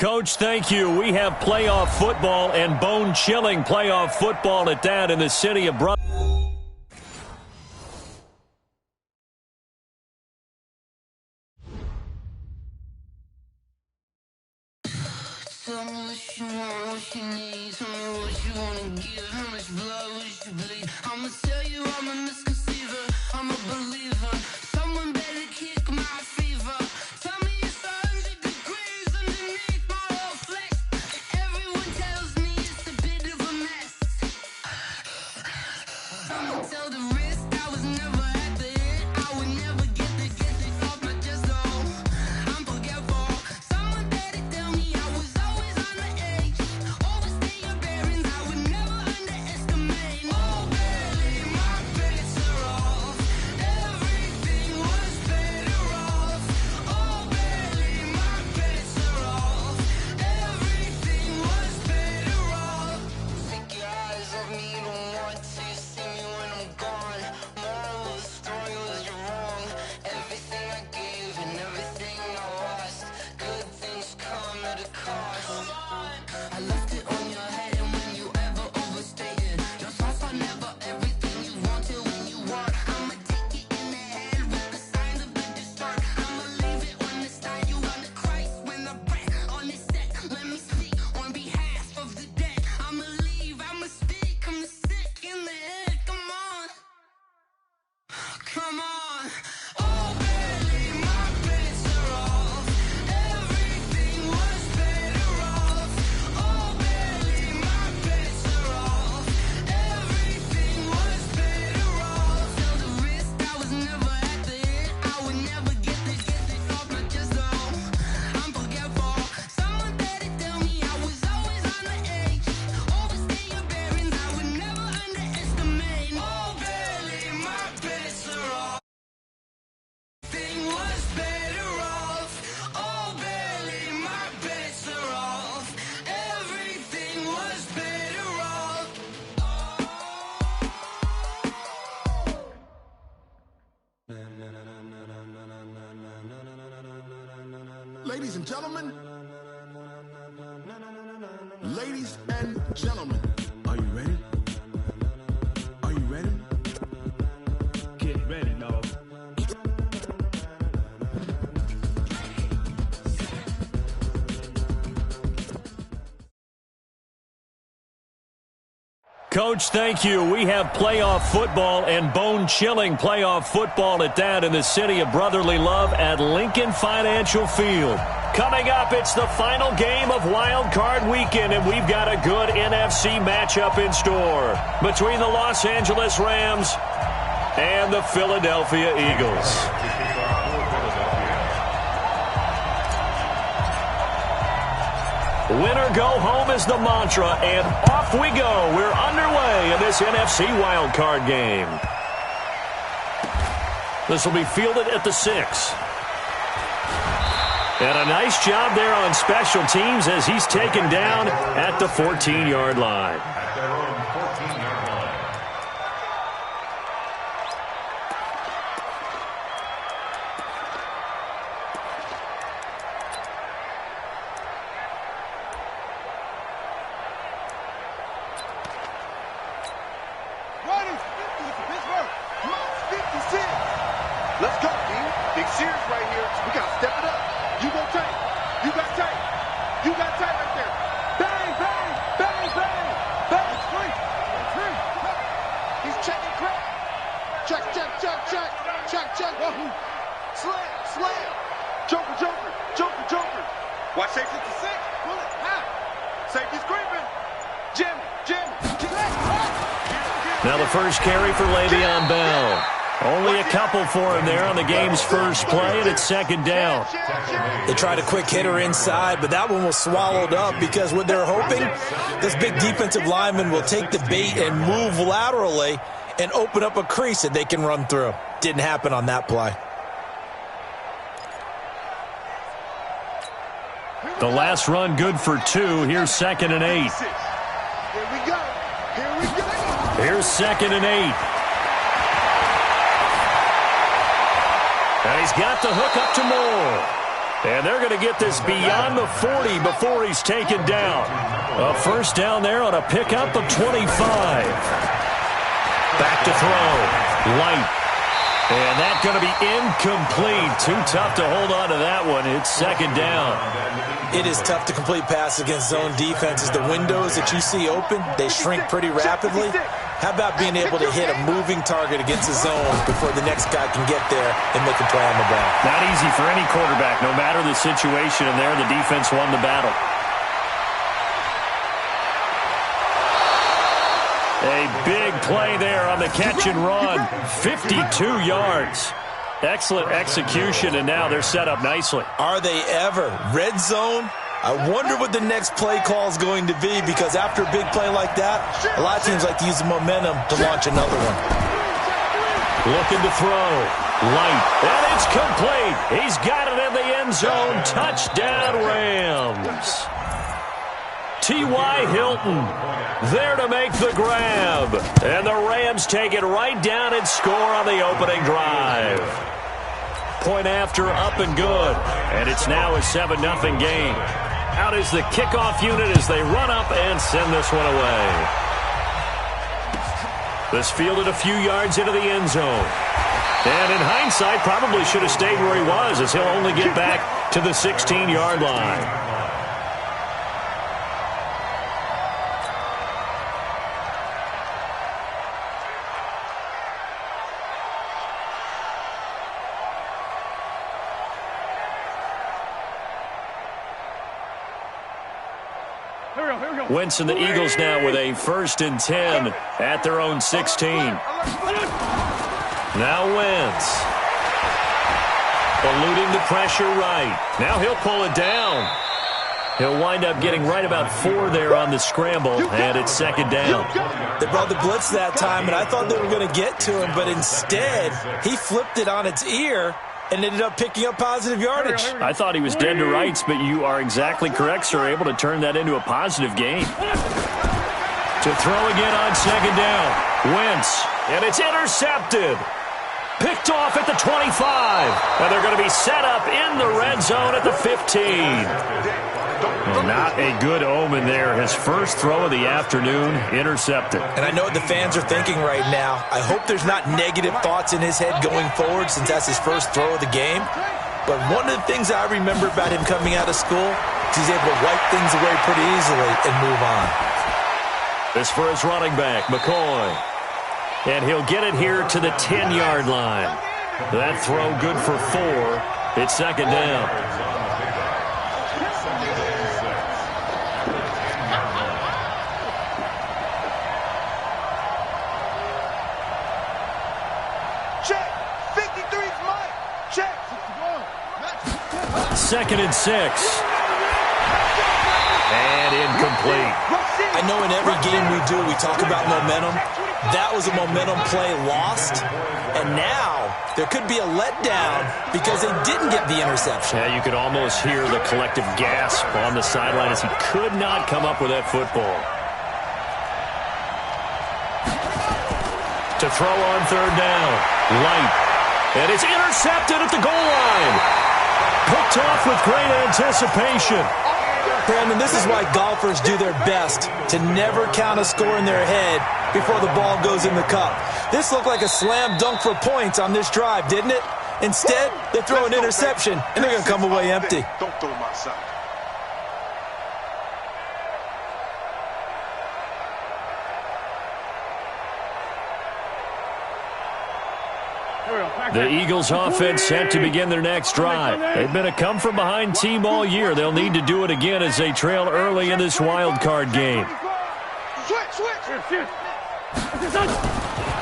Coach, thank you. We have playoff football and bone-chilling playoff football at that in the city of Brooklyn. Tell me what you want, what you need. Tell me what you wanna give. How much blood would you bleed? I'ma tell you I'm a misconceiver. I'm a believer. Someone better kick my fever. Tell me it's 100 degrees underneath my whole flesh. Everyone tells me it's a bit of a mess. Someone tell the risk I was never at the hit. I would never get this off my chest though. I'm forgetful. Someone better tell me I was always on the edge. Overstay your bearings, I would never underestimate. Oh baby, my bets are off. Everything was better off. Oh baby, my bets are off. Everything was better off. Take your eyes off me, don't want to see me when I'm gone. Moral of the story was you're wrong. Everything I gave and everything I lost. Good things come at a cost. I left it on your head and when you ever overstated. Your thoughts are never everything you wanted when you want. I'ma take it in the head with the signs of the distort. I'ma leave it on the side. You on the Christ when the breath on the set. Let me speak on behalf of the dead. I'ma leave, I'ma speak. I'm sick in the head. Come on. Come on. Oh baby, my bets are off. Everything was better off. Oh baby, my bets are off. Everything was better off. Till the risk I was never at the hit. I would never get this off my chest though. I'm forgetful. Someone better tell me I was always on the edge. Overstay your bearings, I would never underestimate. Oh baby, my bets are off. Everything was better off. Oh baby, my bets are off. Everything was better off. Ladies and gentlemen, ladies and gentlemen, are you ready? Are you ready? Get ready, dog. Coach, thank you. We have playoff football and bone-chilling playoff football at that in the city of brotherly love at Lincoln Financial Field. Coming up, it's the final game of Wild Card Weekend, and we've got a good NFC matchup in store between the Los Angeles Rams and the Philadelphia Eagles. Winner go home is the mantra, and off we go. We're underway in this NFC wildcard game. This will be fielded at the 6. And a nice job there on special teams as he's taken down at the 14-yard line. Let's go, D. Big series right here. We got to step it up. You go tight. You got tight. You got tight right there. Bang, bang, bang, bang. Bang. It's free. It's free. He's checking crap. Check, check, check, check. Check, check. Wahoo. Slam, slam. Joker, joker. Joker, joker. Watch safety to 6. Pull it. Half. Safety's creeping. Jimmy, Jimmy. Now the first carry for Le'Veon Bell. Only a couple for him there on the game's first play, and it's second down. They tried a quick hitter inside, but that one was swallowed up because what they're hoping, this big defensive lineman will take the bait and move laterally and open up a crease that they can run through. Didn't happen on that play. The last run good for 2. Here's 2nd and 8. Here we go. Here we go. Here's 2nd and 8. And he's got the hook up to Moore. And they're going to get this beyond the 40 before he's taken down. A first down there on a pickup of 25. Back to throw. Light. And that's going to be incomplete. Too tough to hold on to that one. It's second down. It is tough to complete passes against zone defenses. The windows that you see open, they shrink pretty rapidly. How about being able to hit a moving target against the zone before the next guy can get there and make a play on the ball? Not easy for any quarterback. No matter the situation in there, the defense won the battle. A big play there on the catch and run. 52 yards. Excellent execution, and now they're set up nicely. Are they ever? Red zone? I wonder what the next play call is going to be, because after a big play like that, a lot of teams like to use the momentum to launch another one. Looking to throw. Light. And it's complete. He's got it in the end zone. Touchdown, Rams. T.Y. Hilton there to make the grab. And the Rams take it right down and score on the opening drive. Point after, up and good. And it's now a 7-0 game. Out is the kickoff unit as they run up and send this one away. This fielded a few yards into the end zone. And in hindsight, probably should have stayed where he was, as he'll only get back to the 16-yard line. Wentz and the Eagles now with a 1st and 10 at their own 16. Now Wentz. Eluding the pressure right. Now he'll pull it down. He'll wind up getting right about 4 there on the scramble, and it's second down. They brought the blitz that time, and I thought they were going to get to him, but instead he flipped it on its ear and ended up picking up positive yardage. I thought he was dead to rights, but you are exactly correct, sir. Able to turn that into a positive gain. To throw again on second down. Wentz, and it's intercepted. Picked off at the 25. And they're going to be set up in the red zone at the 15. Not a good omen there. His first throw of the afternoon, intercepted. And I know what the fans are thinking right now. I hope there's not negative thoughts in his head going forward, since that's his first throw of the game. But one of the things I remember about him coming out of school is he's able to wipe things away pretty easily and move on. This for his running back, McCoy. And he'll get it here to the 10-yard line. That throw good for 4. It's second down. Check. 53's Mike. Check. 2nd and 6. And incomplete. I know in every game we do, we talk about momentum. That was a momentum play lost. And now there could be a letdown because they didn't get the interception. Yeah, you could almost hear the collective gasp on the sideline as he could not come up with that football. To throw on third down. Light. And it's intercepted at the goal line. Picked off with great anticipation. Brandon, this is why golfers do their best to never count a score in their head before the ball goes in the cup. This looked like a slam dunk for points on this drive, didn't it? Instead, they throw an interception, and they're going to come away empty. Don't throw my side. The Eagles offense set to begin their next drive. They've been a come-from-behind team all year. They'll need to do it again as they trail early in this wild card game.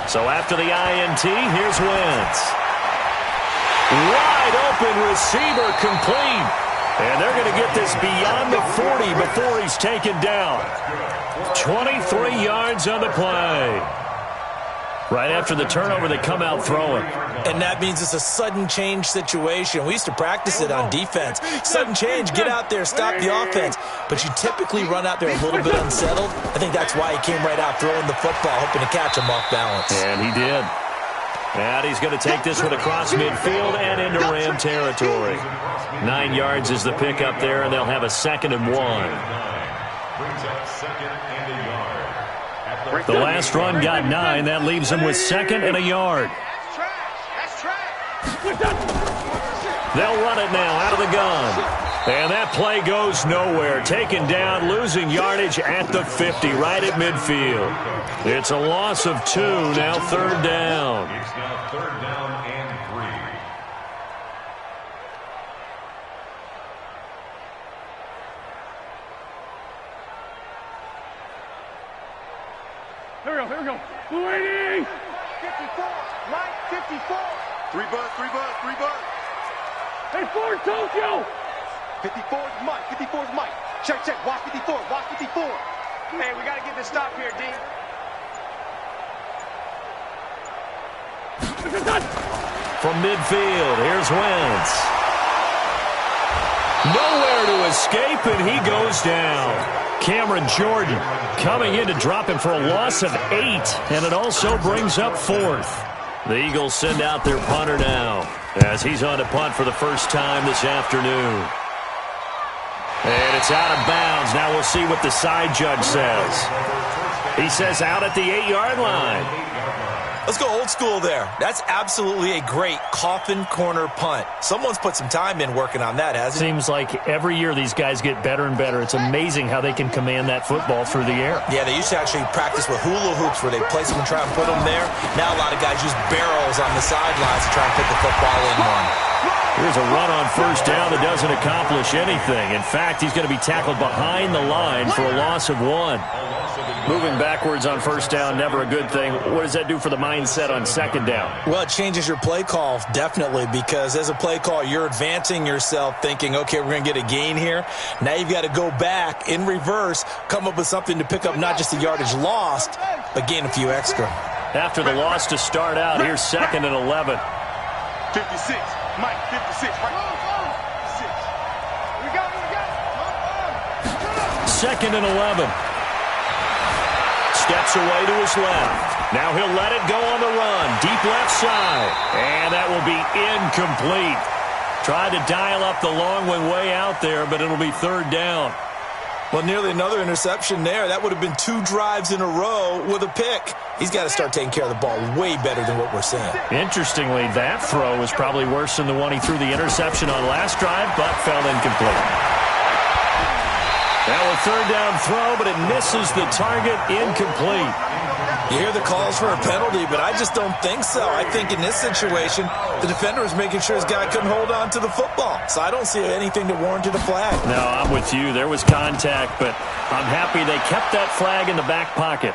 So after the INT, here's Wentz. Wide open receiver complete. And they're going to get this beyond the 40 before he's taken down. 23 yards on the play. Right after the turnover, they come out throwing. And that means it's a sudden change situation. We used to practice it on defense. Sudden change, get out there, stop the offense. But you typically run out there a little bit unsettled. I think that's why he came right out throwing the football, hoping to catch him off balance. And he did. And he's going to take this one across midfield and into Ram territory. 9 yards is the pickup there, and they'll have a 2nd and 1. The last run got 9. That leaves them with 2nd and a yard. They'll run it now out of the gun. And that play goes nowhere. Taken down, losing yardage at the 50, right at midfield. It's a loss of 2, now 3rd down. It's now 3rd down and 3. Here we go. Lady! 54, right, 54. 3 buzz. Hey, Ford Tokyo! 54 is Mike, 54 is Mike. Check, watch 54, watch 54. Hey, we got to get this stop here, D. From midfield, here's Wentz. Nowhere to escape, and he goes down. Cameron Jordan coming in to drop him for a loss of 8, and it also brings up 4th. The Eagles send out their punter now, as he's on to punt for the first time this afternoon. And it's out of bounds. Now we'll see what the side judge says. He says out at the 8-yard line. Let's go old school there. That's absolutely a great coffin corner punt. Someone's put some time in working on that, hasn't he? Seems like every year these guys get better and better. It's amazing how they can command that football through the air. Yeah, they used to actually practice with hula hoops where they place them and try and put them there. Now a lot of guys use barrels on the sidelines to try and put the football in one. Here's a run on 1st down that doesn't accomplish anything. In fact, he's going to be tackled behind the line for a loss of 1. Moving backwards on 1st down, never a good thing. What does that do for the mindset on 2nd down? Well, it changes your play call, definitely, because as a play call, you're advancing yourself thinking, okay, we're going to get a gain here. Now you've got to go back in reverse, come up with something to pick up not just the yardage lost, but gain a few extra. After the loss to start out, here's 2nd and 11. 56, Mike, 56, right. 56. 2nd and 11. Steps away to his left. Now he'll let it go on the run. Deep left side. And that will be incomplete. Tried to dial up the long one way out there, but it'll be 3rd down. Well, nearly another interception there. That would have been 2 drives in a row with a pick. He's got to start taking care of the ball way better than what we're seeing. Interestingly, that throw was probably worse than the one he threw the interception on last drive, but fell incomplete. Now a 3rd down throw, but it misses the target, incomplete. You hear the calls for a penalty, but I just don't think so. I think in this situation, the defender was making sure his guy couldn't hold on to the football. So I don't see anything to warrant a flag. No, I'm with you. There was contact, but I'm happy they kept that flag in the back pocket.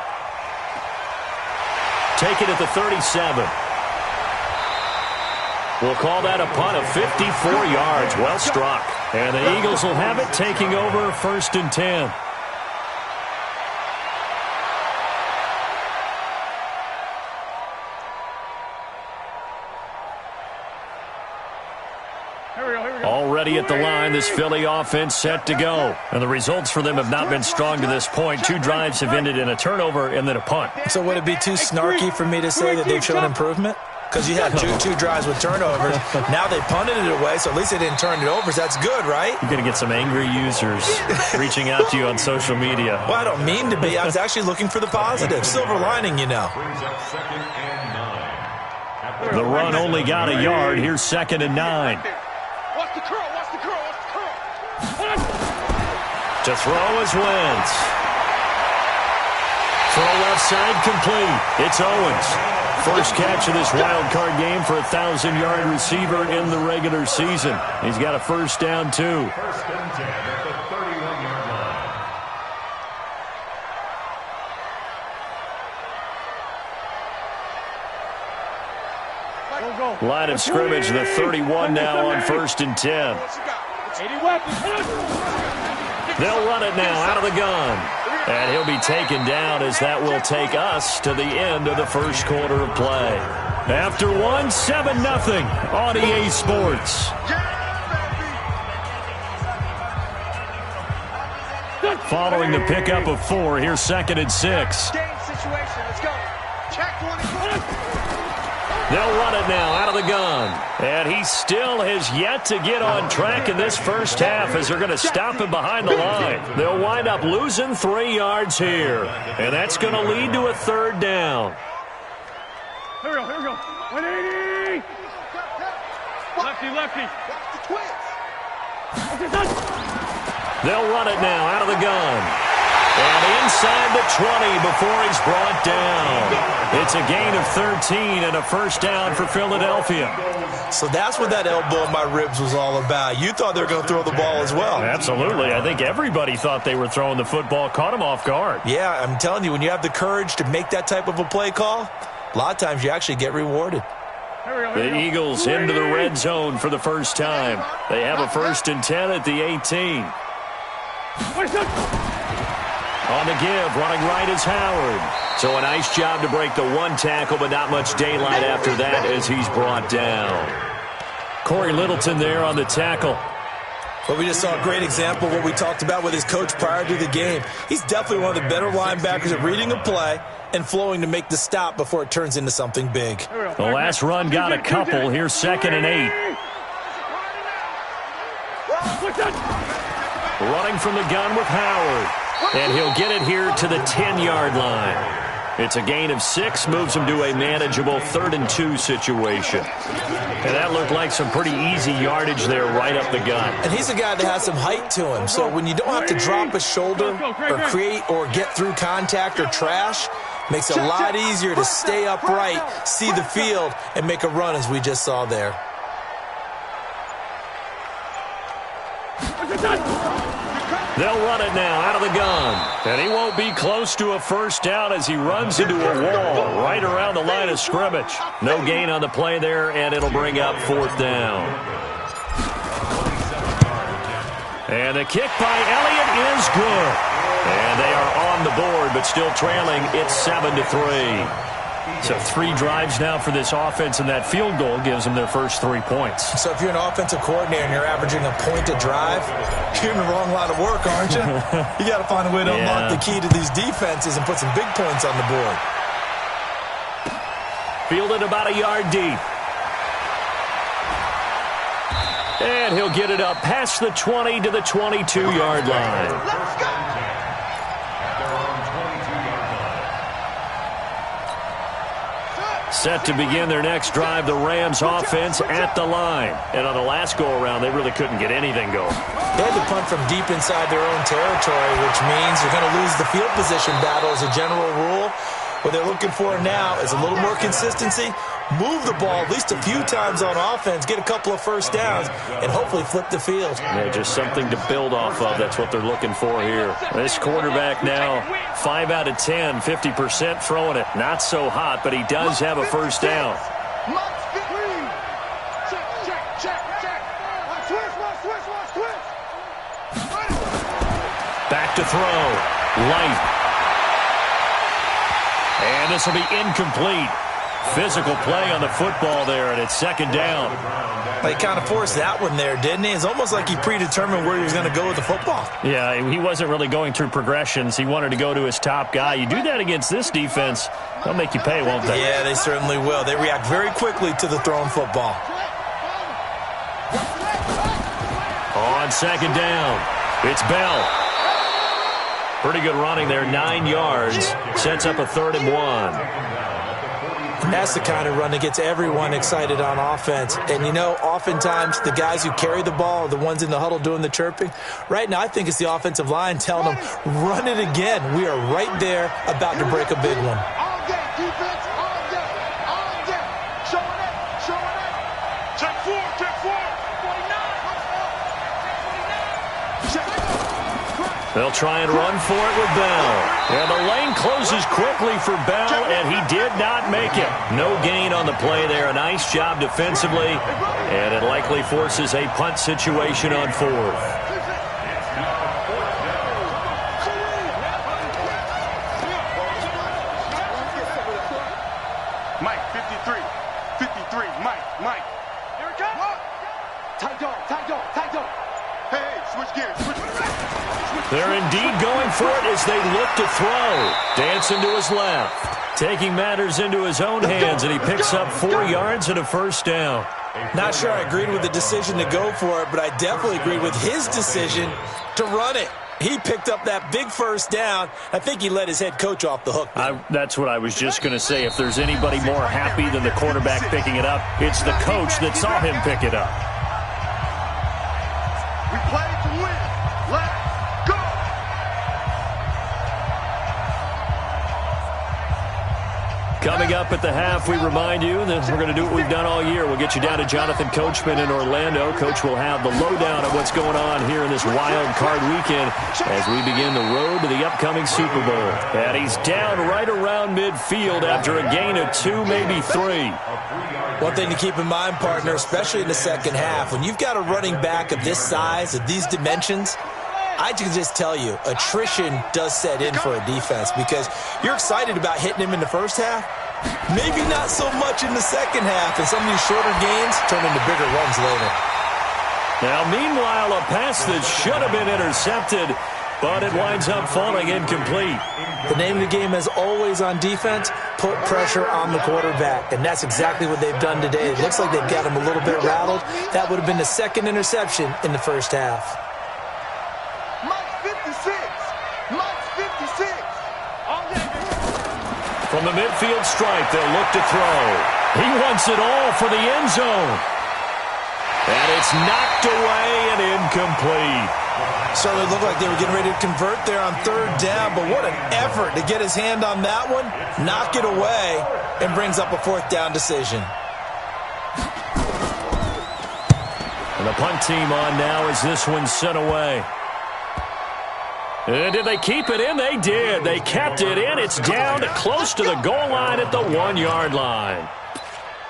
Take it at the 37. We'll call that a punt of 54 yards. Well struck. And the Eagles will have it, taking over 1st and 10. Already at the line, this Philly offense set to go. And the results for them have not been strong to this point. 2 drives have ended in a turnover and then a punt. So would it be too snarky for me to say that they've shown improvement? Because you had two drives with turnovers. Now they punted it away, so at least they didn't turn it over. So that's good, right? You're going to get some angry users reaching out to you on social media. Well, I don't mean to be. I was actually looking for the positive. Silver lining, you know. The run only got a yard. Here's 2nd and 9. Watch the curl, watch the curl, watch the curl. To throw is Wentz. Throw left side complete. It's Owens. First catch of this wild card game for a 1,000-yard receiver in the regular season. He's got a 1st down, too. 1st and 10 at the 31-yard line. Line of scrimmage, the 31 now on 1st and 10. They'll run it now out of the gun. And he'll be taken down as that will take us to the end of the 1st quarter of play. After 1, 7-0 on EA Sports. Following the pickup of 4, here's 2nd and 6. Game situation, let's go. Check 1. They'll run it now out of the gun. And he still has yet to get on track in this first half as they're going to stop him behind the line. They'll wind up losing 3 yards here. And that's going to lead to a third down. Here we go. 180. Lefty. They'll run it now out of the gun. And inside the 20 before he's brought down. It's a gain of 13 and a first down for Philadelphia. So that's what that elbow in my ribs was all about. You thought they were going to throw the ball as well. Absolutely. I think everybody thought they were throwing the football, caught him off guard. Yeah, I'm telling you, when you have the courage to make that type of a play call, a lot of times you actually get rewarded. The Eagles into the red zone for the first time. They have a 1st and 10 at the 18. On the give, running right is Howard. So a nice job to break the 1 tackle, but not much daylight after that as he's brought down. Corey Littleton there on the tackle. Well, we just saw a great example of what we talked about with his coach prior to the game. He's definitely one of the better linebackers at reading a play and flowing to make the stop before it turns into something big. The last run got a couple. Here's 2nd and 8. Running from the gun with Howard. And he'll get it here to the 10-yard line. It's a gain of 6, moves him to a manageable 3rd and 2 situation. And that looked like some pretty easy yardage there right up the gut. And he's a guy that has some height to him. So when you don't have to drop a shoulder or create or get through contact or trash, makes it a lot easier to stay upright, see the field, and make a run as we just saw there. They'll run it now out of the gun. And he won't be close to a first down as he runs into a wall right around the line of scrimmage. No gain on the play there, and it'll bring up 4th down. And the kick by Elliott is good. And they are on the board, but still trailing. It's 7-3. So 3 drives now for this offense, and that field goal gives them their first 3 points. So if you're an offensive coordinator and you're averaging a point a drive, you're in the wrong line of work, aren't you? You got to find a way to unlock the key to these defenses and put some big points on the board. Fielded about a yard deep. And he'll get it up past the 20 to the 22-yard line. Let's go! Set to begin their next drive, the Rams offense at the line. And on the last go-around, they really couldn't get anything going. They had to punt from deep inside their own territory, which means they're going to lose the field position battle as a general rule. What they're looking for now is a little more consistency, move the ball at least a few times on offense, get a couple of first downs, and hopefully flip the field. Yeah, just something to build off of. That's what they're looking for here. This quarterback now, 5 out of 10, 50% throwing it. Not so hot, but he does have a first down. Back to throw. Light. And this will be incomplete. Physical play on the football there, and it's 2nd down. He kind of forced that one there, didn't he? It's almost like he predetermined where he was going to go with the football. Yeah, he wasn't really going through progressions. He wanted to go to his top guy. You do that against this defense, they'll make you pay, won't they? Yeah, they certainly will. They react very quickly to the thrown football. On 2nd down, it's Bell. Pretty good running there, 9 yards. Sets up a 3rd and 1. And that's the kind of run that gets everyone excited on offense. And, you know, oftentimes the guys who carry the ball are the ones in the huddle doing the chirping. Right now, I think it's the offensive line telling them, run it again. We are right there about to break a big one. All day, defense, all day, all day. Showing up. Check 4, check 4. 49. They'll try and run for it with Bell. And the lane closes quickly for Bell, and he did not make it. No gain on the play there. A nice job defensively, and it likely forces a punt situation on 4th. Mike, 53, Mike. Here it comes. Tight dog. Hey, switch gears. They're indeed going for it as they look to throw. Dancing to his left. taking matters into his own hands, and he picks up 4 yards and a first down. Not sure I agreed with the decision to go for it, but I definitely agreed with his decision to run it. He picked up that big first down. I think he let his head coach off the hook. That's what I was just going to say. If there's anybody more happy than the quarterback picking it up, it's the coach that saw him pick it up. We play to win. Let's go. Coming up at the half, we remind you that we're going to do what we've done all year. We'll get you down to Jonathan Coachman in Orlando. Coach will have the lowdown of what's going on here in this wild card weekend as we begin the road to the upcoming Super Bowl. And he's down right around midfield after a gain of 2, maybe 3. One thing to keep in mind, partner, especially in the second half, when you've got a running back of this size, of these dimensions, I can just tell you, attrition does set in for a defense because you're excited about hitting him in the first half, maybe not so much in the second half, and some of these shorter gains turn into bigger runs later. Now, meanwhile, a pass that should have been intercepted, but it winds up falling incomplete. The name of the game, as always on defense, put pressure on the quarterback, and that's exactly what they've done today. It looks like they've got him a little bit rattled. That would have been the second interception in the first half. From the midfield stripe, they'll look to throw. He wants it all for the end zone. And it's knocked away and incomplete. Certainly looked like they were getting ready to convert there on third down, but what an effort to get his hand on that one, knock it away, and brings up a fourth down decision. And the punt team on now as this one's sent away. And did they keep it in? They did. They kept it in. It's down to close to the goal line at the 1-yard line.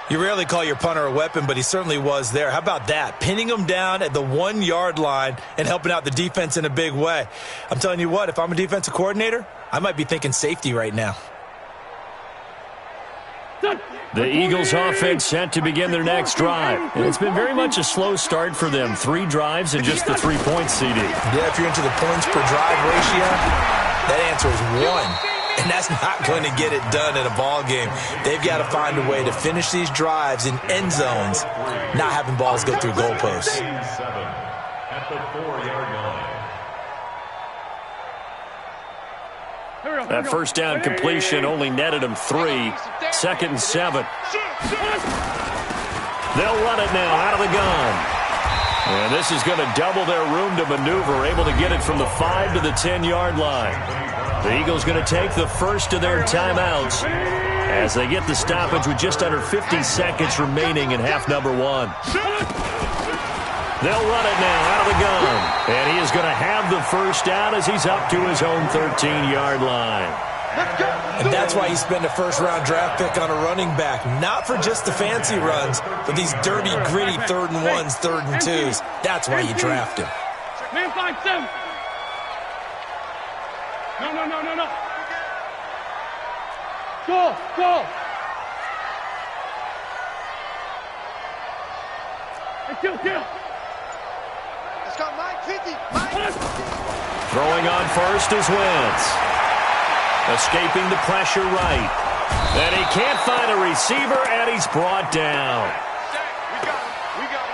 You rarely call your punter a weapon, but he certainly was there. How about that? Pinning him down at the 1-yard line and helping out the defense in a big way. I'm telling you what, if I'm a defensive coordinator, I might be thinking safety right now. The Eagles offense set to begin their next drive. And it's been very much a slow start for them. 3 drives and just the 3 points, CD. Yeah, if you're into the points per drive ratio, that answer is 1. And that's not going to get it done in a ball game. They've got to find a way to finish these drives in end zones, not having balls go through goalposts. At the 4-yard line. That first down completion only netted them 3. 2nd and 7. They'll run it now out of the gun. And this is going to double their room to maneuver, able to get it from the 5 to the 10-yard line. The Eagles going to take the first of their timeouts as they get the stoppage with just under 50 seconds remaining in half number 1. They'll run it now out of the gun. And he is going to have the first down as he's up to his own 13-yard line. And that's why you spend a first-round draft pick on a running back. Not for just the fancy runs, but these dirty, gritty 3rd and 1s, 3rd and 2s. That's why you draft him. Man 5-7. No. Go. Hey, kill. Let's go, Mike 50. Throwing on first is Wentz. Escaping the pressure right. And he can't find a receiver, and he's brought down. We got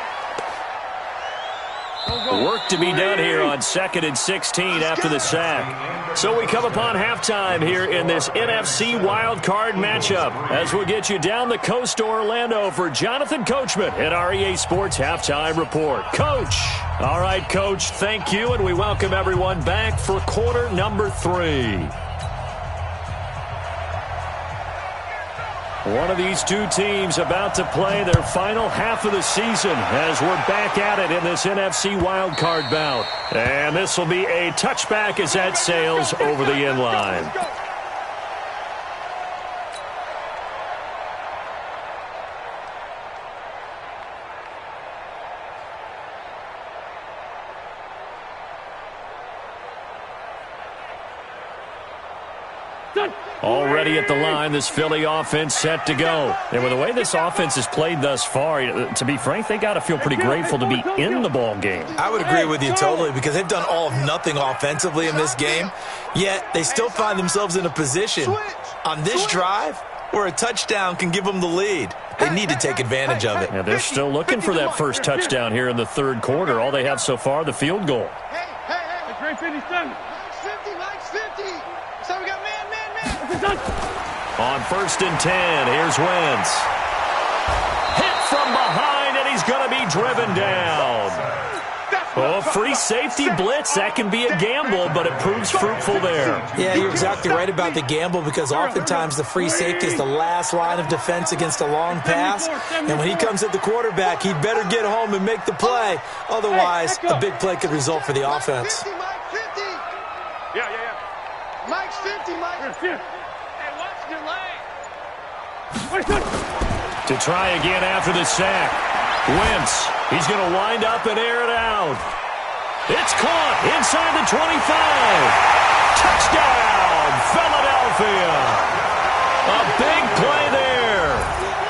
him. Work to be done here on 2nd and 16 after the sack. So we come upon halftime here in this NFC wildcard matchup as we'll get you down the coast to Orlando for Jonathan Coachman at our EA Sports Halftime Report. Coach. All right, Coach, thank you, and we welcome everyone back for quarter number 3. One of these two teams about to play their final half of the season as we're back at it in this NFC wildcard bout. And this will be a touchback as that sails over the end line. Already at the line, this Philly offense set to go. And with the way this offense has played thus far, to be frank, they got to feel pretty grateful to be in the ball game. I would agree with you totally because they've done all of nothing offensively in this game, yet they still find themselves in a position on this drive where a touchdown can give them the lead. They need to take advantage of it. Yeah, they're still looking for that first touchdown here in the third quarter. All they have so far, the field goal. Great 57. Mike's 50. So we got man. On 1st and 10, here's Wentz. Hit from behind, and he's going to be driven down. Oh, free safety blitz, that can be a gamble, but it proves fruitful there. Yeah, you're exactly right about the gamble because oftentimes the free safety is the last line of defense against a long pass. And when he comes at the quarterback, he'd better get home and make the play. Otherwise, a big play could result for the offense. Yeah. Mike's 50, Mike. Hey, watch your leg. To try again after the sack. Wentz, he's going to wind up and air it out. It's caught inside the 25. Touchdown, Philadelphia. A big play there.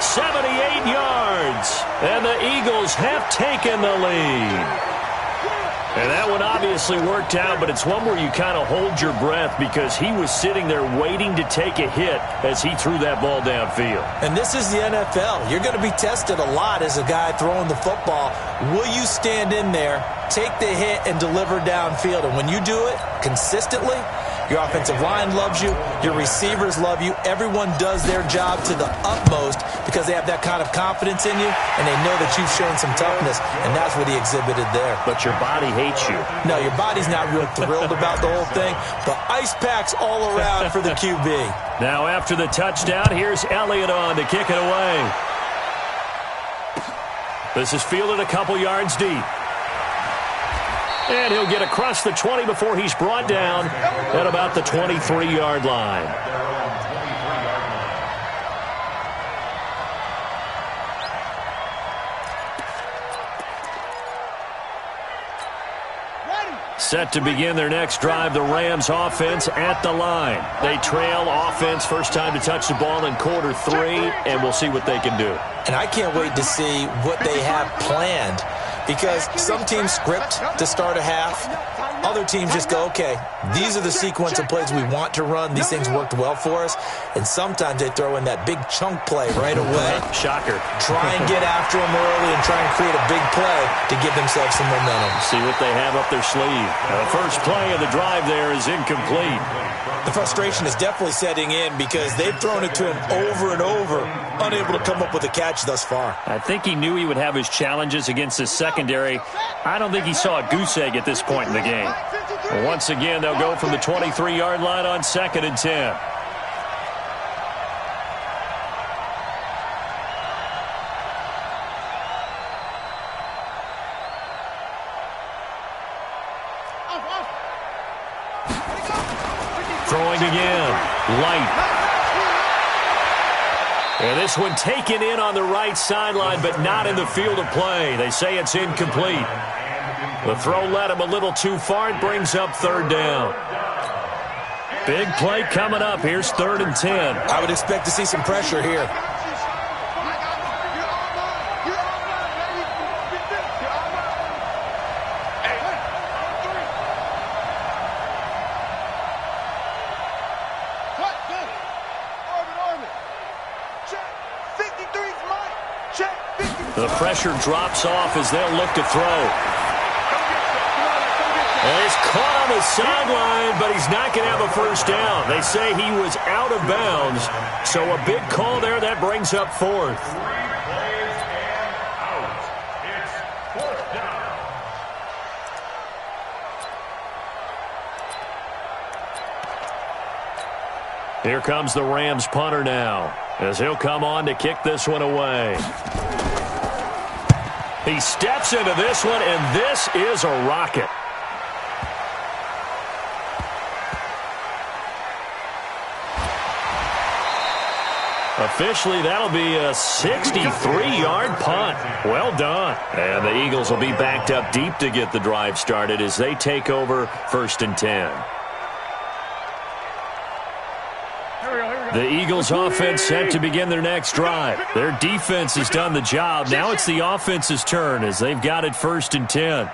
78 yards. And the Eagles have taken the lead. And that one obviously worked out, but it's one where you kind of hold your breath because he was sitting there waiting to take a hit as he threw that ball downfield. And this is the NFL. You're going to be tested a lot as a guy throwing the football. Will you stand in there, take the hit, and deliver downfield? And when you do it consistently, your offensive line loves you, your receivers love you, everyone does their job to the utmost because they have that kind of confidence in you, and they know that you've shown some toughness, and that's what he exhibited there. But your body hates you. No, your body's not real thrilled about the whole thing, but ice packs all around for the QB. Now after the touchdown, here's Elliott on to kick it away. This is fielded a couple yards deep. And he'll get across the 20 before he's brought down at about the 23-yard line. Set to begin their next drive, the Rams offense at the line. They trail offense, first time to touch the ball in quarter 3, and we'll see what they can do. And I can't wait to see what they have planned because some teams script to start a half. Other teams just go, okay, these are the sequence of plays we want to run. These things worked well for us. And sometimes they throw in that big chunk play right away. Shocker. Try and get after them early and try and create a big play to give themselves some momentum. See what they have up their sleeve. The first play of the drive there is incomplete. The frustration is definitely setting in because they've thrown it to him over and over, unable to come up with a catch thus far. I think he knew he would have his challenges against his secondary. I don't think he saw a goose egg at this point in the game. But once again, they'll go from the 23-yard line on 2nd and 10. Throwing again. Light. And this one taken in on the right sideline, but not in the field of play. They say it's incomplete. The throw led him a little too far. It brings up 3rd down. Big play coming up. Here's 3rd and 10. I would expect to see some pressure here. The pressure drops off as they'll look to throw. And he's caught on the sideline, but he's not going to have a first down. They say he was out of bounds, so a big call there. That brings up 4th. Here comes the Rams punter now, as he'll come on to kick this one away. He steps into this one, and this is a rocket. Officially, that'll be a 63-yard punt. Well done. And the Eagles will be backed up deep to get the drive started as they take over 1st and 10. The Eagles offense set to begin their next drive. Their defense has done the job. Now it's the offense's turn as they've got it 1st and 10.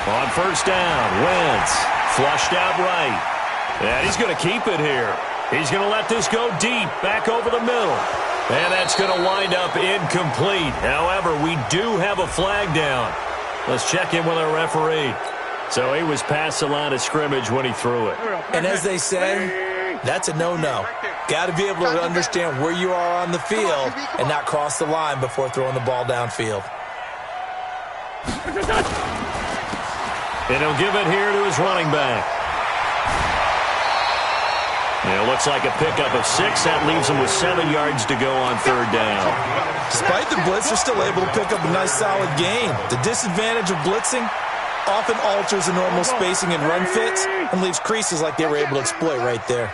On 1st down, Wentz flushed out right. And he's going to keep it here. He's going to let this go deep, back over the middle. And that's going to wind up incomplete. However, we do have a flag down. Let's check in with our referee. So he was past the line of scrimmage when he threw it. And as they say, that's a no-no. Got to be able to understand where you are on the field and not cross the line before throwing the ball downfield. And he'll give it here to his running back. And it looks like a pickup of 6. That leaves him with 7 yards to go on 3rd down. Despite the blitz, they're still able to pick up a nice solid gain. The disadvantage of blitzing often alters the normal spacing and run fits and leaves creases like they were able to exploit right there.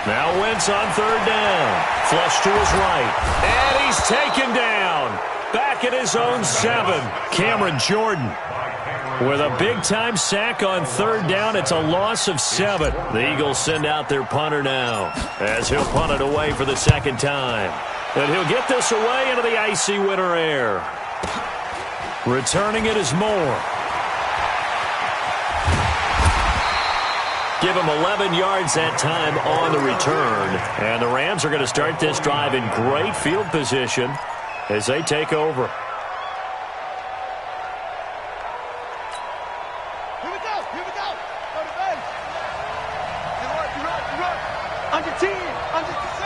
Now Wentz on 3rd down. Flush to his right. And he's taken down. Back at his own 7. Cameron Jordan with a big-time sack on 3rd down. It's a loss of 7. The Eagles send out their punter now as he'll punt it away for the 2nd time. And he'll get this away into the icy winter air. Returning it is Moore. Give him 11 yards that time on the return. And the Rams are going to start this drive in great field position as they take over. Here we go. Go to base. You run. Under 10, under 6.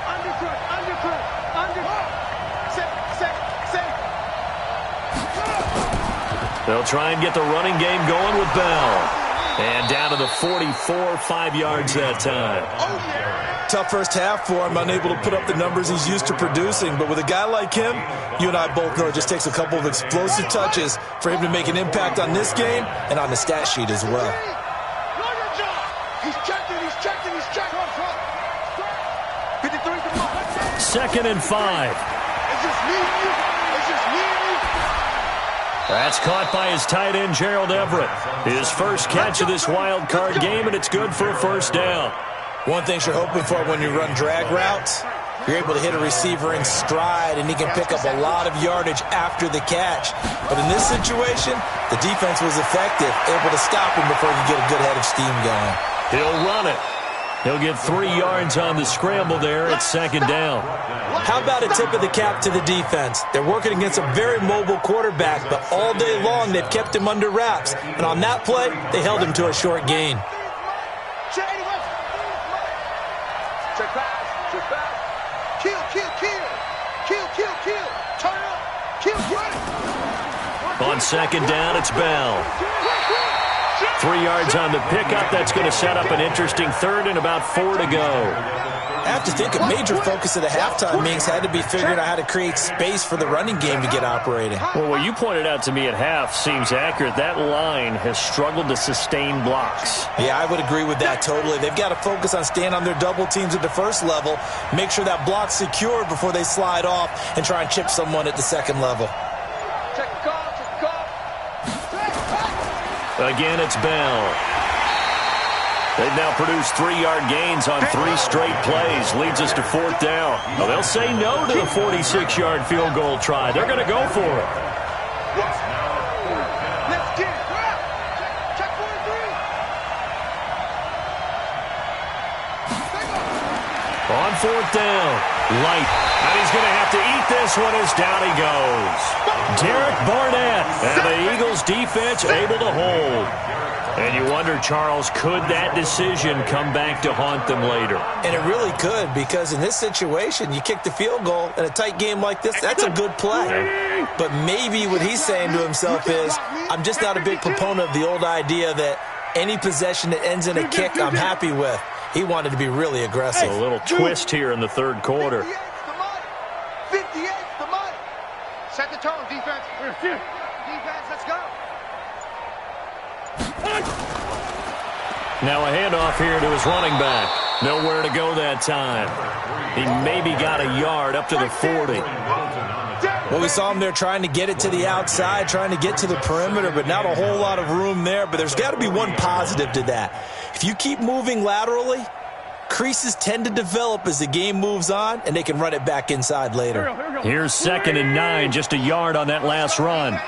Under. Set. They'll try and get the running game going with Bell. And down to the 44, 5 yards that time. Tough first half for him, unable to put up the numbers he's used to producing. But with a guy like him, you and I both know it just takes a couple of explosive touches for him to make an impact on this game and on the stat sheet as well. He's checking. 53 to 2nd and 5. It's just me and you. That's caught by his tight end, Gerald Everett. His first catch of this wild card game, and it's good for a 1st down. One thing you're hoping for when you run drag routes, you're able to hit a receiver in stride, and he can pick up a lot of yardage after the catch. But in this situation, the defense was effective, able to stop him before he could get a good head of steam going. He'll run it. He'll get 3 yards on the scramble there at 2nd down. How about a tip of the cap to the defense? They're working against a very mobile quarterback, but all day long they've kept him under wraps. And on that play, they held him to a short gain. Check pass. Kill. Turn up. Kill. On 2nd down, it's Bell. 3 yards on the pickup. That's going to set up an interesting 3rd and about 4 to go. I have to think a major focus of the halftime meetings had to be figuring out how to create space for the running game to get operating. Well, what you pointed out to me at half seems accurate. That line has struggled to sustain blocks. Yeah, I would agree with that totally. They've got to focus on staying on their double teams at the 1st level, make sure that block's secured before they slide off and try and chip someone at the 2nd level. Check the call. Again, it's Bell. They've now produced 3-yard gains on 3 straight plays. Leads us to 4th down. Well, they'll say no to the 46-yard field goal try. They're going to go for it. Let's get it. Check 4 and 3. On 4th down, Light. And he's going to have to eat this one as down he goes. Derek Barnett. And the Eagles defense able to hold. And you wonder, Charles, could that decision come back to haunt them later? And it really could, because in this situation, you kick the field goal in a tight game like this, that's a good play. But maybe what he's saying to himself is, I'm just not a big proponent of the old idea that any possession that ends in a kick I'm happy with. He wanted to be really aggressive. A little twist here in the 3rd quarter. 58's the money. Set the tone, defense. defense. Let's go. Now a handoff here to his running back. Nowhere to go that time. He maybe got a yard up to the 40. Well, we saw him there trying to get it to the outside, trying to get to the perimeter, but not a whole lot of room there. But there's got to be one positive to that. If you keep moving laterally, creases tend to develop as the game moves on, and they can run it back inside later. Here's 2nd and 9, just a yard on that last run.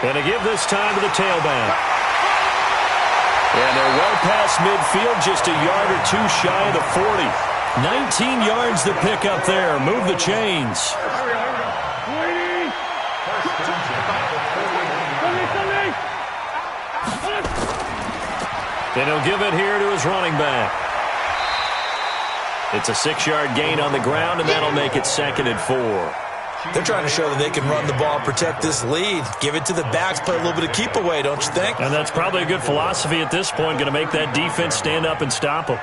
And a give this time to the tailback. And they're well past midfield, just a yard or two shy of the 40. 19 yards to pick up there. Move the chains. And he'll give it here to his running back. It's a 6-yard gain on the ground, and that'll make it 2nd and 4. They're trying to show that they can run the ball, protect this lead. Give it to the backs, play a little bit of keep away, don't you think? And that's probably a good philosophy at this point, going to make that defense stand up and stop them.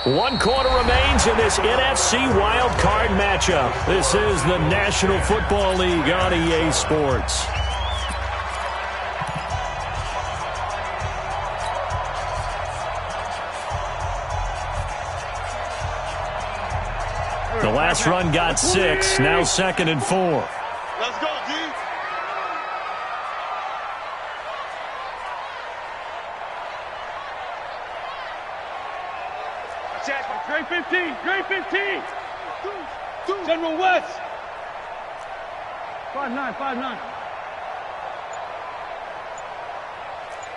One quarter remains in this NFC Wild Card matchup. This is the National Football League on EA Sports. The last run got 6, now 2nd and 4. Let's go, D. Grade 15, grade 15. General West. 5'9", 5'9".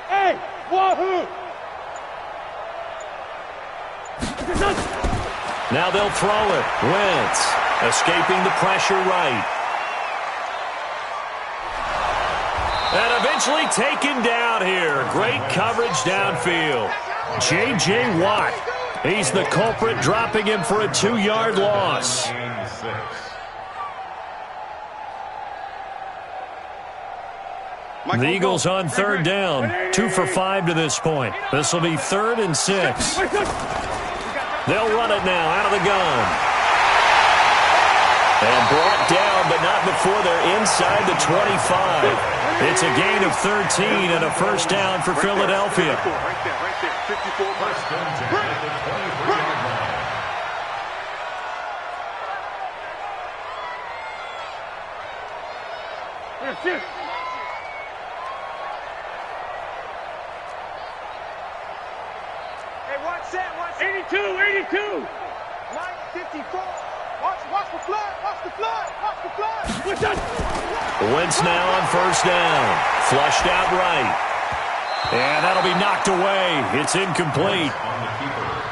Hey, wahoo! Now they'll throw it. Wentz escaping the pressure right. And eventually taken down here. Great coverage downfield. J.J. Watt. He's the culprit, dropping him for a 2-yard loss. The Eagles on 3rd down. 2 for 5 to this point. This will be 3rd and 6. They'll run it now out of the gun. And brought down, but not before they're inside the 25. It's a gain of 13 and a first down for Philadelphia. Right there. 54 miles. Yes. Hey, watch that. 82. Line 54. Watch the flood. Watch the flood. What's that? Wentz now on 1st down. Flushed out right. And that'll be knocked away. It's incomplete.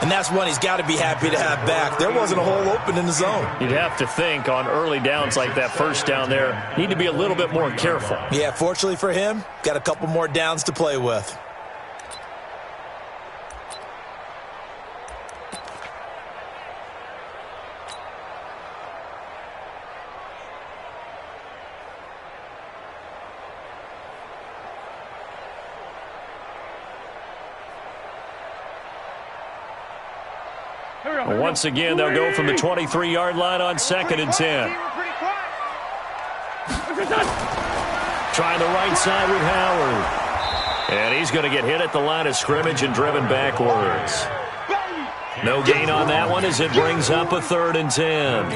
And that's one he's got to be happy to have back. There wasn't a hole open in the zone. You'd have to think on early downs like that 1st down there, need to be a little bit more careful. Yeah, fortunately for him, got a couple more downs to play with. Once again, they'll go from the 23-yard line on 2nd and 10. Trying the right side with Howard. And he's going to get hit at the line of scrimmage and driven backwards. No gain on that one as it brings up a 3rd and 10.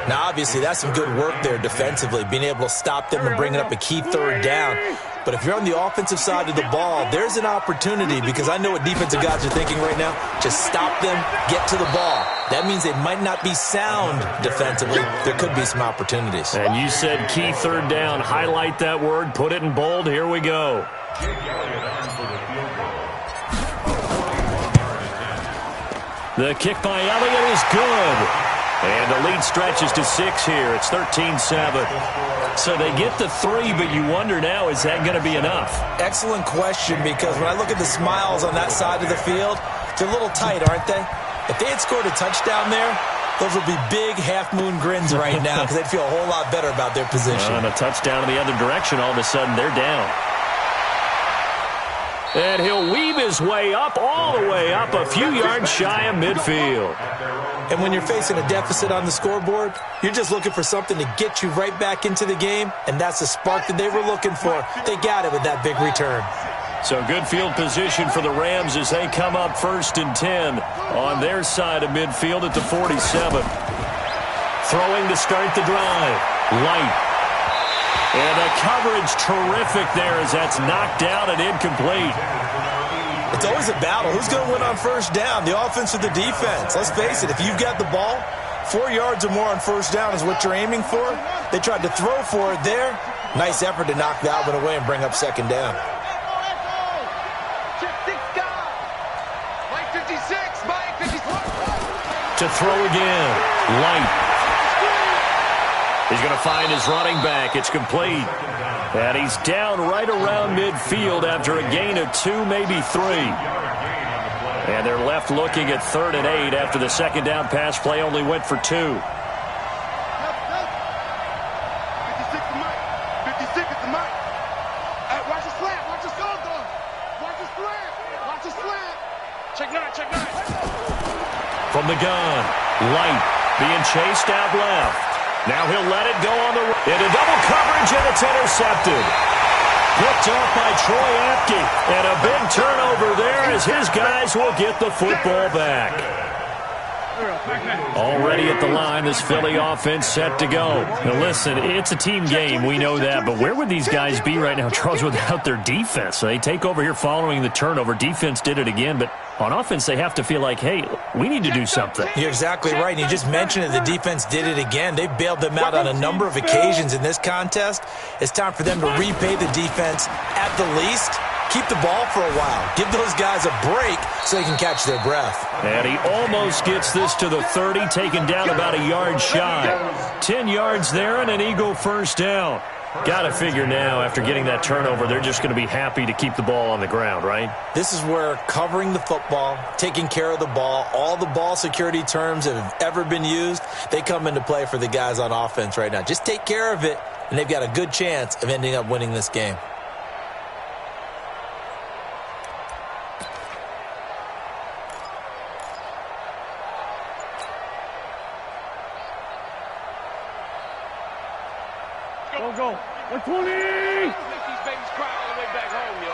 Now, obviously, that's some good work there defensively, being able to stop them and bringing up a key 3rd down. But if you're on the offensive side of the ball, there's an opportunity, because I know what defensive guys are thinking right now. Just stop them, get to the ball. That means they might not be sound defensively. There could be some opportunities. And you said key 3rd down. Highlight that word. Put it in bold. Here we go. The kick by Elliott is good. And the lead stretches to 6 here. It's 13-7. So they get the 3, but you wonder now, is that going to be enough? Excellent question, because when I look at the smiles on that side of the field, They're a little tight, aren't they? If they had scored a touchdown there, those would be big half-moon grins right now because they'd feel a whole lot better about their position. And a touchdown in the other direction, all of a sudden they're down. And he'll weave his way up, all the way up, a few yards shy of midfield. And when you're facing a deficit on the scoreboard, you're just looking for something to get you right back into the game, and that's the spark that they were looking for. They got it with that big return. So good field position for the Rams as they come up 1st and 10 on their side of midfield at the 47. Throwing to start the drive. Light. And the coverage terrific there as that's knocked down and incomplete. It's always a battle. Who's going to win on first down, the offense or the defense? Let's face it, if you've got the ball, 4 yards or more on first down is what you're aiming for. They tried to throw for it there. Nice effort to knock that one away and bring up 2nd down. To throw again. Light. He's going to find his running back. It's complete. And he's down right around midfield after a gain of 2, maybe 3. And they're left looking at 3rd and 8 after the 2nd down pass play only went for 2. 56 to Mike. 56 is the Mike. Hey, watch the slant. Watch the slant. Watch the slant. Watch the slant. Check 9. Check 9. From the gun, Light being chased out left. Now he'll let it go on the right. Into double coverage, and it's intercepted. Picked off by Troy Apke. And a big turnover there as his guys will get the football back. Already at the line, this Philly offense set to go. Now listen, it's a team game, we know that, but where would these guys be right now, Charles, without their defense? So they take over here following the turnover. Defense did it again, but on offense they have to feel like, hey, we need to do something. You're exactly right, and you just mentioned it, the defense did it again. They bailed them out on a number of occasions in this contest. It's time for them to repay the defense at the least. Keep the ball for a while. Give those guys a break so they can catch their breath. And he almost gets this to the 30, taken down about a yard shy. 10 yards there and an Eagle first down. Got to figure now, after getting that turnover, they're just going to be happy to keep the ball on the ground, right? This is where covering the football, taking care of the ball, all the ball security terms that have ever been used, they come into play for the guys on offense right now. Just take care of it, and they've got a good chance of ending up winning this game. Go. 120! Make these babies cry all the way back home, yo.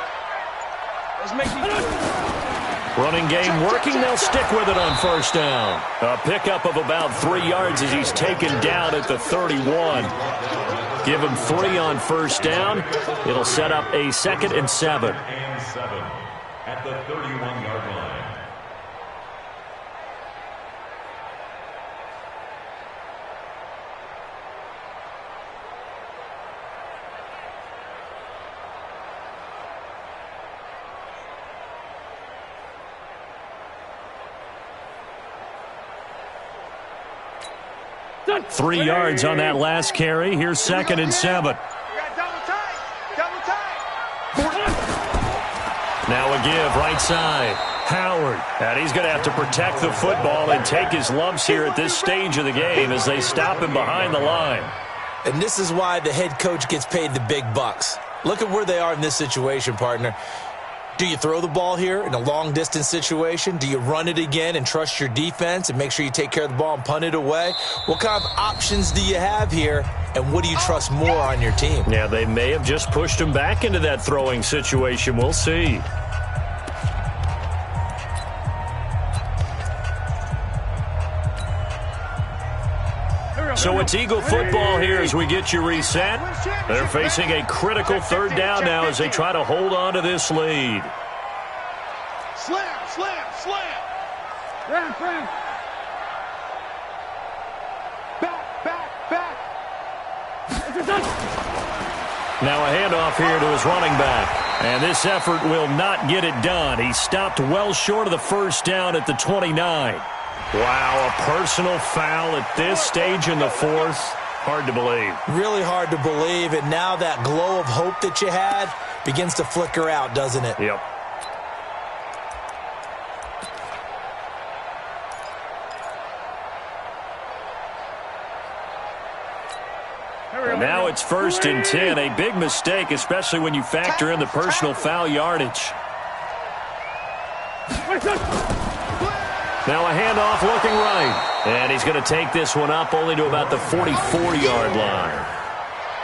Let's make these... Running game working, they'll stick with it on first down. A pickup of about 3 yards as he's taken down at the 31. Give him 3 on first down. It'll set up a 2nd and 7. And 7 at the 31-yard line. Done. 3 yards on that last carry. Here's 2nd and 7. Double tight. Now a give, right side. Howard. And he's going to have to protect the football and take his lumps here at this stage of the game as they stop him behind the line. And this is why the head coach gets paid the big bucks. Look at where they are in this situation, partner. Do you throw the ball here in a long-distance situation? Do you run it again and trust your defense and make sure you take care of the ball and punt it away? What kind of options do you have here, and what do you trust more on your team? Yeah, they may have just pushed him back into that throwing situation. We'll see. So it's Eagle football here as we get you reset. They're facing a critical 3rd down now as they try to hold on to this lead. Slam. Ram. Back. Now a handoff here to his running back. And this effort will not get it done. He stopped well short of the first down at the 29. Wow, a personal foul at this stage in the 4th. Hard to believe. Really hard to believe, and now that glow of hope that you had begins to flicker out, doesn't it? Yep. And now it's 1st and 10. A big mistake, especially when you factor in the personal foul yardage. Now a handoff looking right. And he's going to take this one up only to about the 44-yard line.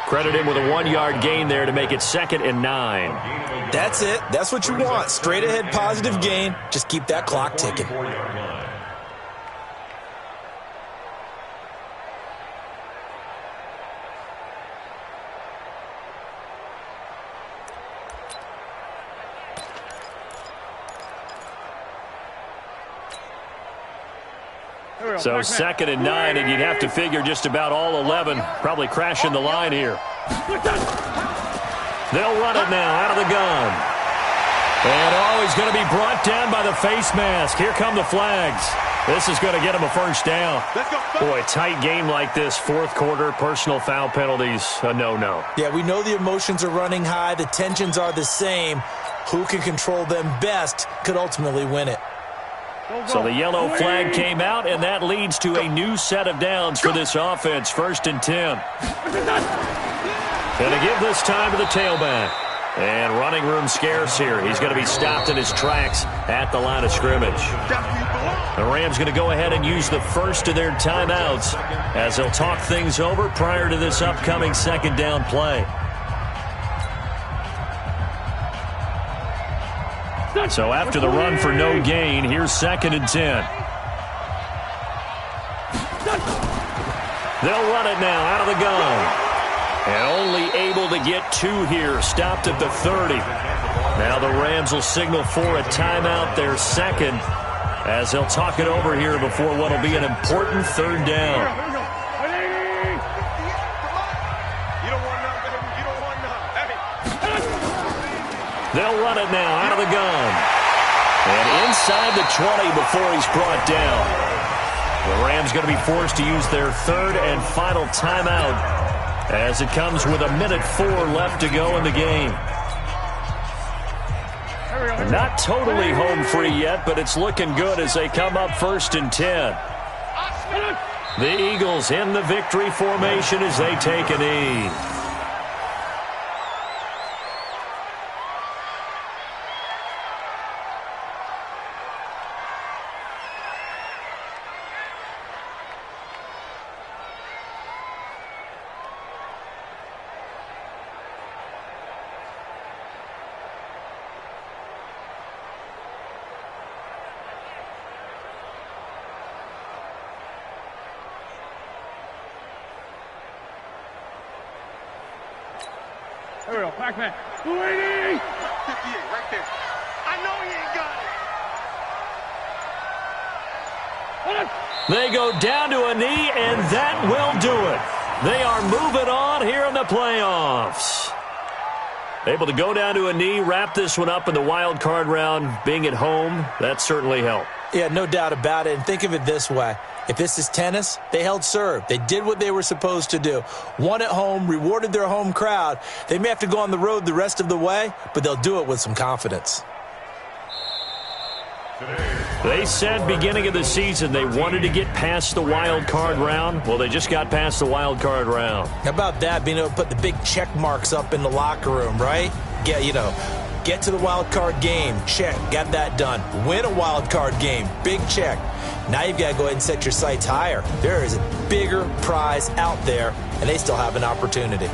Credit him with a 1-yard gain there to make it 2nd and 9. That's it. That's what you want. Straight ahead positive gain. Just keep that clock ticking. So 2nd and 9, and you'd have to figure just about all 11 probably crashing the line here. They'll run it now out of the gun. And he's going to be brought down by the face mask. Here come the flags. This is going to get him a first down. Boy, tight game like this, 4th quarter, personal foul penalties, a no-no. Yeah, we know the emotions are running high. The tensions are the same. Who can control them best could ultimately win it. So the yellow flag came out, and that leads to a new set of downs for this offense. 1st and 10. Going to give this time to the tailback. And running room scarce here. He's going to be stopped in his tracks at the line of scrimmage. The Rams going to go ahead and use the first of their timeouts as they'll talk things over prior to this upcoming 2nd down play. So after the run for no gain, here's 2nd and 10. They'll run it now out of the gun. And only able to get 2 here, stopped at the 30. Now the Rams will signal for a timeout, their 2nd, as they'll talk it over here before what will be an important 3rd down. They'll run it now out of the gun. And inside the 20 before he's brought down. The Rams going to be forced to use their 3rd and final timeout as it comes with 1:04 left to go in the game. Not totally home free yet, but it's looking good as they come up 1st and 10. The Eagles in the victory formation as they take a knee. There we go, Pac-Man. 280! 58 right there. I know he ain't got it. They go down to a knee, and that will do it. They are moving on here in the playoffs. Able to go down to a knee, wrap this one up in the wild card round. Being at home, that certainly helped. Yeah, no doubt about it. And think of it this way. If this is tennis, they held serve. They did what they were supposed to do. Won at home, rewarded their home crowd. They may have to go on the road the rest of the way, but they'll do it with some confidence. They said beginning of the season they wanted to get past the wild card round. Well, they just got past the wild card round. How about that, being able to put the big check marks up in the locker room, right? Get to the wild card game, check, got that done. Win a wild card game, big check. Now you've got to go ahead and set your sights higher. There is a bigger prize out there, and they still have an opportunity.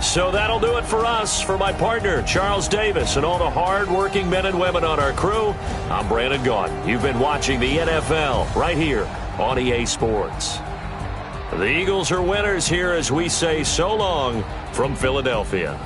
So that'll do it for us. For my partner, Charles Davis, and all the hard-working men and women on our crew, I'm Brandon Gaudin. You've been watching the NFL right here on EA Sports. The Eagles are winners here as we say so long from Philadelphia.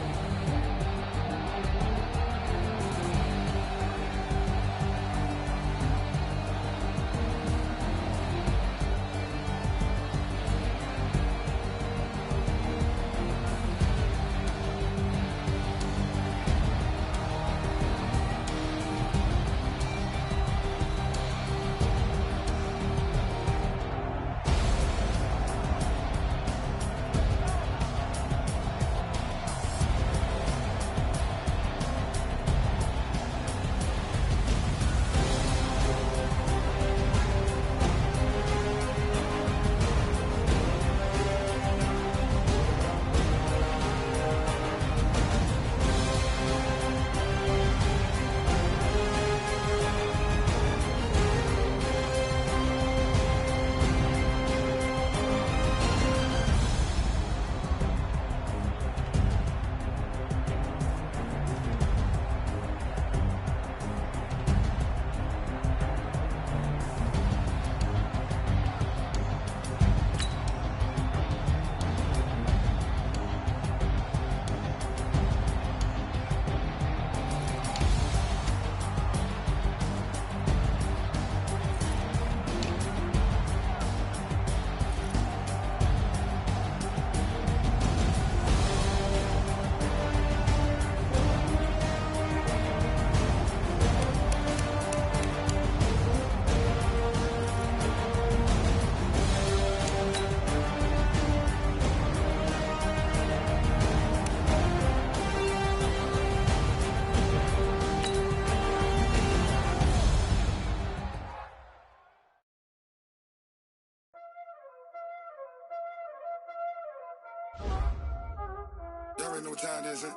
already know what time it is, huh?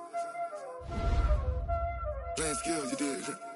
Playing skills, you did, huh?